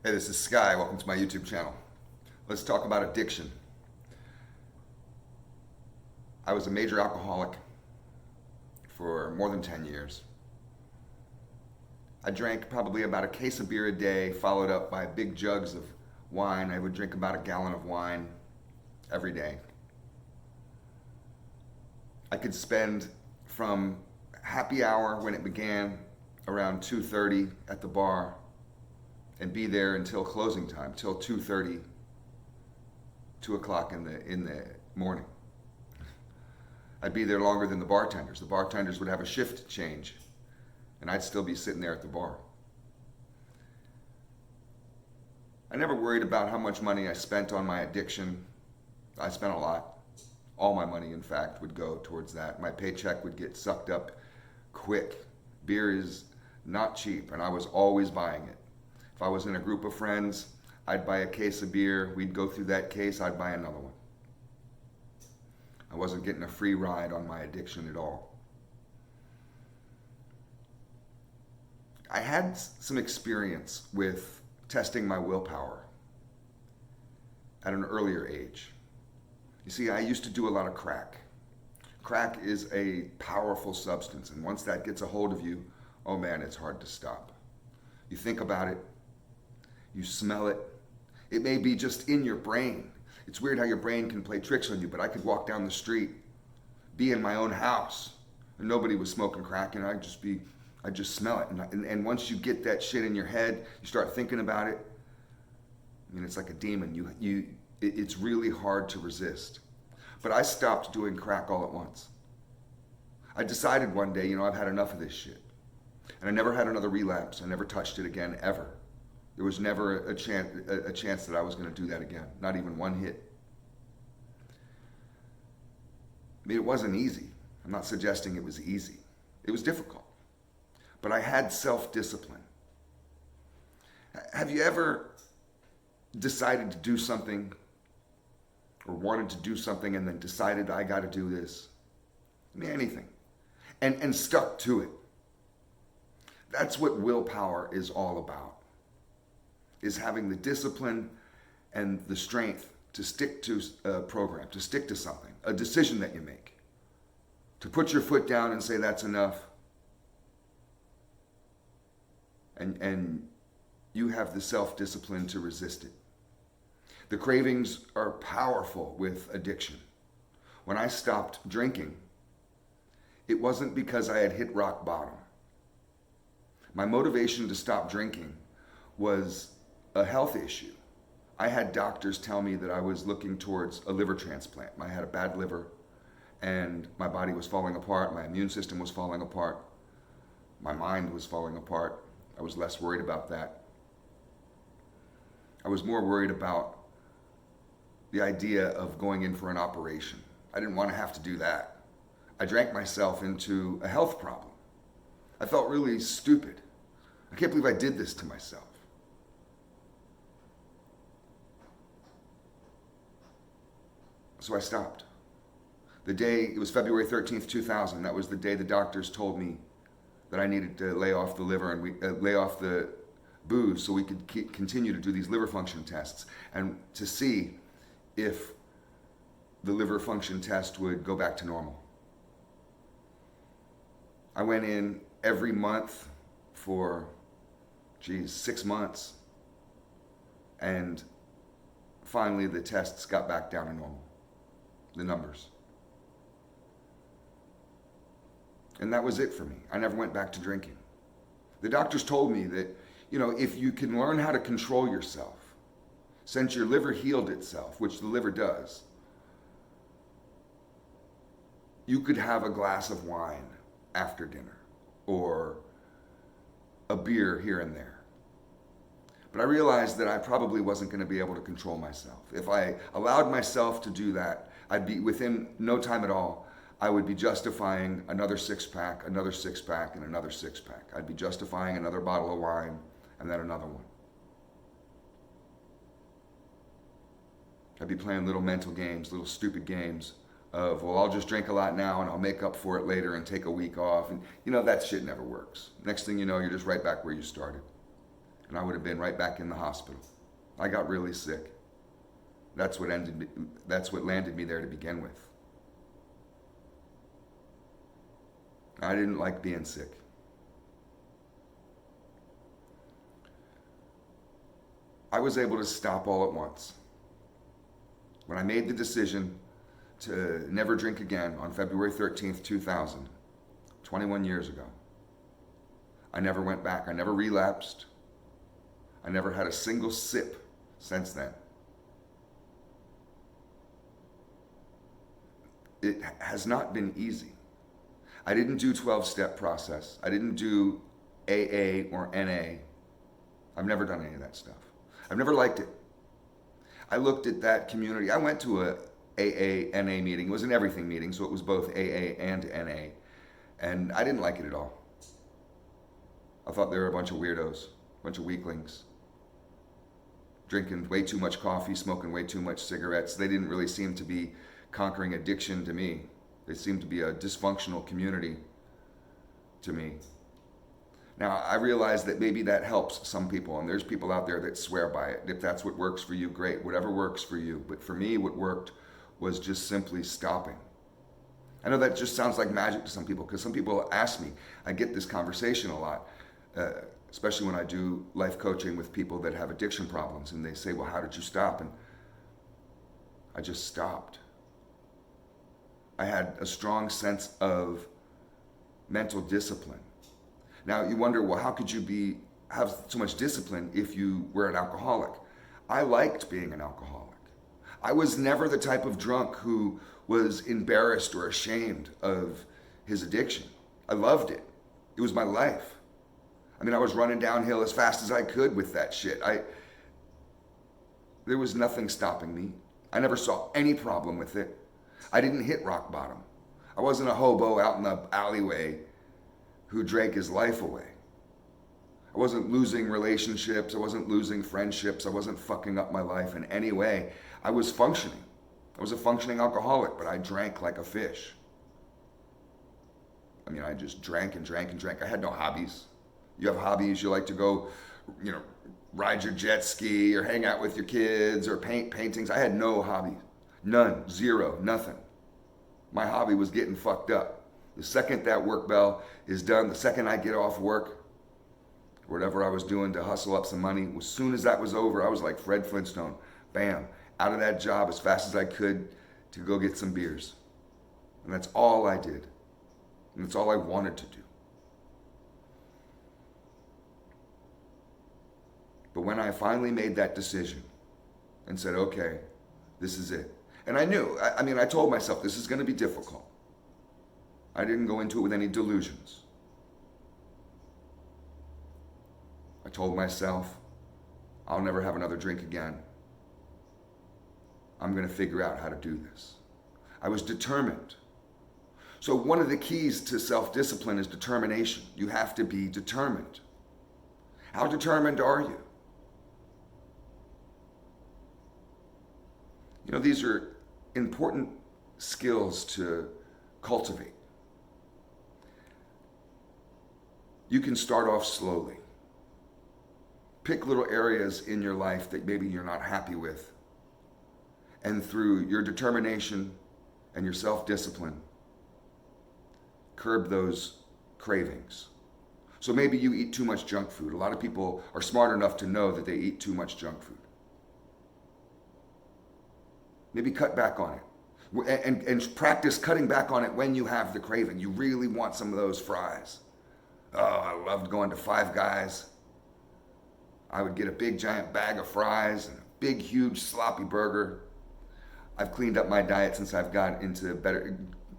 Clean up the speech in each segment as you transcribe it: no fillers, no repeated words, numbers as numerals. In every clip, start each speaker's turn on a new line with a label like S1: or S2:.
S1: Hey, this is Sky. Welcome to my YouTube channel. Let's talk about addiction. I was a major alcoholic for more than 10 years. I drank probably about a case of beer a day, followed up by big jugs of wine. I would drink about a gallon of wine every day. I could spend from happy hour when it began around 2:30 at the bar and be there until closing time, till 2:30, 2 o'clock in the morning. I'd be there longer than the bartenders. The bartenders would have a shift change, and I'd still be sitting there at the bar. I never worried about how much money I spent on my addiction. I spent a lot. All my money, in fact, would go towards that. My paycheck would get sucked up quick. Beer is not cheap, and I was always buying it. If I was in a group of friends, I'd buy a case of beer. We'd go through that case, I'd buy another one. I wasn't getting a free ride on my addiction at all. I had some experience with testing my willpower at an earlier age. You see, I used to do a lot of crack. Crack is a powerful substance, and once that gets a hold of you, oh man, it's hard to stop. You think about it, you smell it. It may be just in your brain. It's weird how your brain can play tricks on you, but I could walk down the street, be in my own house, and nobody was smoking crack, and I'd just smell it. And once you get that shit in your head, you start thinking about it. I mean, it's like a demon. It's really hard to resist. But I stopped doing crack all at once. I decided one day, I've had enough of this shit. And I never had another relapse. I never touched it again, ever. There was never a chance that I was going to do that again. Not even one hit. I mean, it wasn't easy. I'm not suggesting it was easy. It was difficult. But I had self-discipline. Have you ever decided to do something or wanted to do something and then decided, I got to do this? I mean, anything. And stuck to it? That's what willpower is all about. Is having the discipline and the strength to stick to a program, to stick to something, a decision that you make, to put your foot down and say that's enough, and you have the self-discipline to resist it. The cravings are powerful with addiction. When I stopped drinking, it wasn't because I had hit rock bottom. My motivation to stop drinking was a health issue. I had doctors tell me that I was looking towards a liver transplant. I had a bad liver and my body was falling apart. My immune system was falling apart. My mind was falling apart. I was less worried about that. I was more worried about the idea of going in for an operation. I didn't want to have to do that. I drank myself into a health problem. I felt really stupid. I can't believe I did this to myself. So I stopped. It was February 13th, 2000. That was the day the doctors told me that I needed to lay off the liver and lay off the booze so we could continue to do these liver function tests and to see if the liver function test would go back to normal. I went in every month for, 6 months. And finally the tests got back down to normal. The numbers. And that was it for me. I never went back to drinking. The doctors told me that, if you can learn how to control yourself, since your liver healed itself, which the liver does, you could have a glass of wine after dinner or a beer here and there. But I realized that I probably wasn't going to be able to control myself. If I allowed myself to do that, I'd be, within no time at all, I would be justifying another six-pack, another six-pack, and another six-pack. I'd be justifying another bottle of wine, and then another one. I'd be playing little mental games, little stupid games of, well, I'll just drink a lot now and I'll make up for it later and take a week off. And that shit never works. Next thing you know, you're just right back where you started. and I would have been right back in the hospital. I got really sick. That's what landed me there to begin with. I didn't like being sick. I was able to stop all at once. When I made the decision to never drink again on February 13th, 2000, 21 years ago, I never went back. I never relapsed. I never had a single sip since then. It has not been easy. I didn't do 12-step process. I didn't do AA or NA. I've never done any of that stuff. I've never liked it. I looked at that community. I went to a AA, NA meeting. It was an everything meeting, so it was both AA and NA. And I didn't like it at all. I thought they were a bunch of weirdos, a bunch of weaklings, drinking way too much coffee, smoking way too much cigarettes. They didn't really seem to be conquering addiction to me. They seemed to be a dysfunctional community to me. Now, I realize that maybe that helps some people, and there's people out there that swear by it. If that's what works for you, great. Whatever works for you. But for me, what worked was just simply stopping. I know that just sounds like magic to some people, because some people ask me, I get this conversation a lot, especially when I do life coaching with people that have addiction problems, and they say, well, how did you stop? And I just stopped. I had a strong sense of mental discipline. Now you wonder, well, how could you have so much discipline if you were an alcoholic? I liked being an alcoholic. I was never the type of drunk who was embarrassed or ashamed of his addiction. I loved it. It was my life. I mean, I was running downhill as fast as I could with that shit. There was nothing stopping me. I never saw any problem with it. I didn't hit rock bottom. I wasn't a hobo out in the alleyway who drank his life away. I wasn't losing relationships. I wasn't losing friendships. I wasn't fucking up my life in any way. I was functioning. I was a functioning alcoholic, but I drank like a fish. I mean, I just drank and drank and drank. I had no hobbies. You have hobbies. You like to go, ride your jet ski or hang out with your kids or paint paintings. I had no hobbies. None. Zero. Nothing. My hobby was getting fucked up. The second that work bell is done, the second I get off work, whatever I was doing to hustle up some money, as soon as that was over, I was like Fred Flintstone. Bam. Out of that job as fast as I could to go get some beers. And that's all I did. And that's all I wanted to do. But when I finally made that decision and said, okay, this is it. And I knew, I told myself this is going to be difficult. I didn't go into it with any delusions. I told myself, I'll never have another drink again. I'm going to figure out how to do this. I was determined. So one of the keys to self-discipline is determination. You have to be determined. How determined are you? These are important skills to cultivate. You can start off slowly. Pick little areas in your life that maybe you're not happy with. And through your determination and your self-discipline, curb those cravings. So maybe you eat too much junk food. A lot of people are smart enough to know that they eat too much junk food. Maybe cut back on it. And practice cutting back on it when you have the craving. You really want some of those fries. Oh, I loved going to Five Guys. I would get a big giant bag of fries and a big huge sloppy burger. I've cleaned up my diet since I've got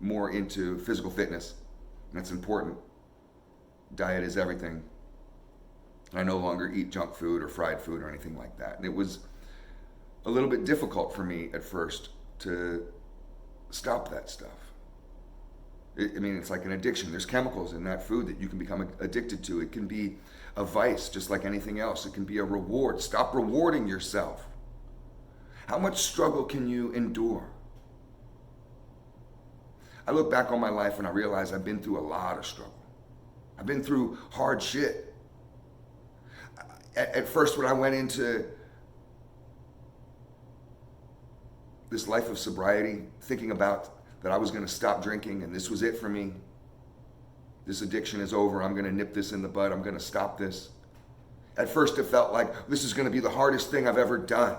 S1: more into physical fitness. That's important. Diet is everything. I no longer eat junk food or fried food or anything like that. And it was a little bit difficult for me at first to stop that stuff. It's like an addiction. There's chemicals in that food that you can become addicted to. It can be a vice, just like anything else. It can be a reward. Stop rewarding yourself. How much struggle can you endure? I look back on my life and I realize I've been through a lot of struggle. I've been through hard shit. At first, when I went into this life of sobriety, thinking about that I was going to stop drinking and this was it for me. This addiction is over. I'm going to nip this in the bud. I'm going to stop this. At first, it felt like this is going to be the hardest thing I've ever done.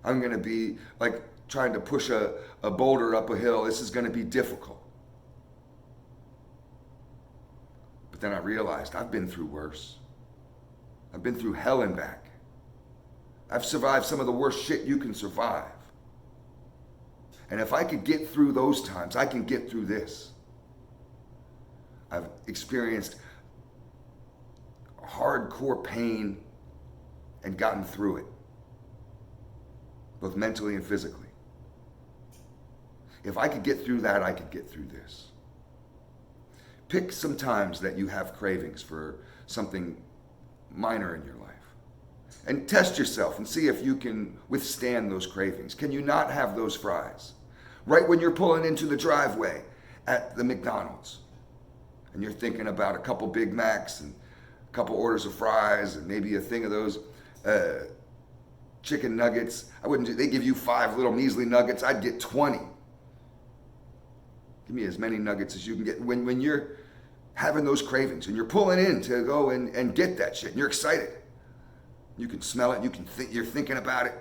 S1: I'm going to be like trying to push a boulder up a hill. This is going to be difficult. But then I realized I've been through worse. I've been through hell and back. I've survived some of the worst shit you can survive. And if I could get through those times, I can get through this. I've experienced hardcore pain and gotten through it, both mentally and physically. If I could get through that, I could get through this. Pick some times that you have cravings for something minor in your life. And test yourself and see if you can withstand those cravings. Can you not have those fries? Right when you're pulling into the driveway at the McDonald's and you're thinking about a couple Big Macs and a couple orders of fries and maybe a thing of those chicken nuggets. They give you 5 little measly nuggets. I'd get 20. Give me as many nuggets as you can get. When you're having those cravings and you're pulling in to go and get that shit and you're excited. You can smell it. You're thinking about it.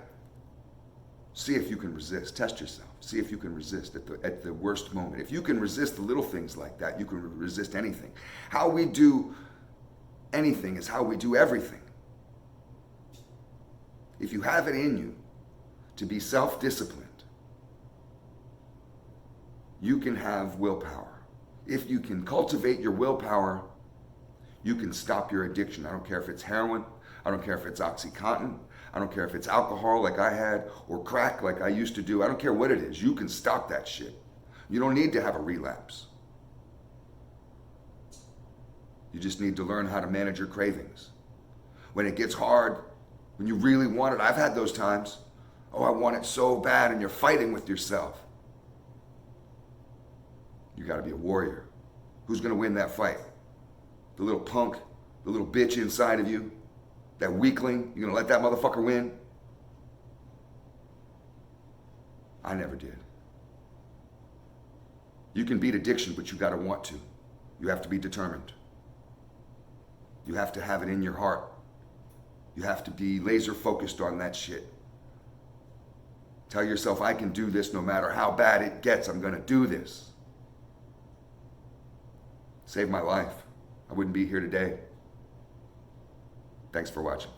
S1: See if you can resist. Test yourself. See if you can resist at the worst moment. If you can resist the little things like that, you can resist anything. How we do anything is how we do everything. If you have it in you to be self-disciplined, you can have willpower. If you can cultivate your willpower, you can stop your addiction. I don't care if it's heroin. I don't care if it's OxyContin. I don't care if it's alcohol like I had or crack like I used to do. I don't care what it is. You can stop that shit. You don't need to have a relapse. You just need to learn how to manage your cravings. When it gets hard, when you really want it, I've had those times. Oh, I want it so bad, and you're fighting with yourself. You got to be a warrior. Who's going to win that fight? The little punk, the little bitch inside of you? That weakling, you gonna let that motherfucker win? I never did. You can beat addiction, but you gotta want to. You have to be determined. You have to have it in your heart. You have to be laser focused on that shit. Tell yourself, I can do this no matter how bad it gets. I'm gonna do this. Saved my life. I wouldn't be here today. Thanks for watching.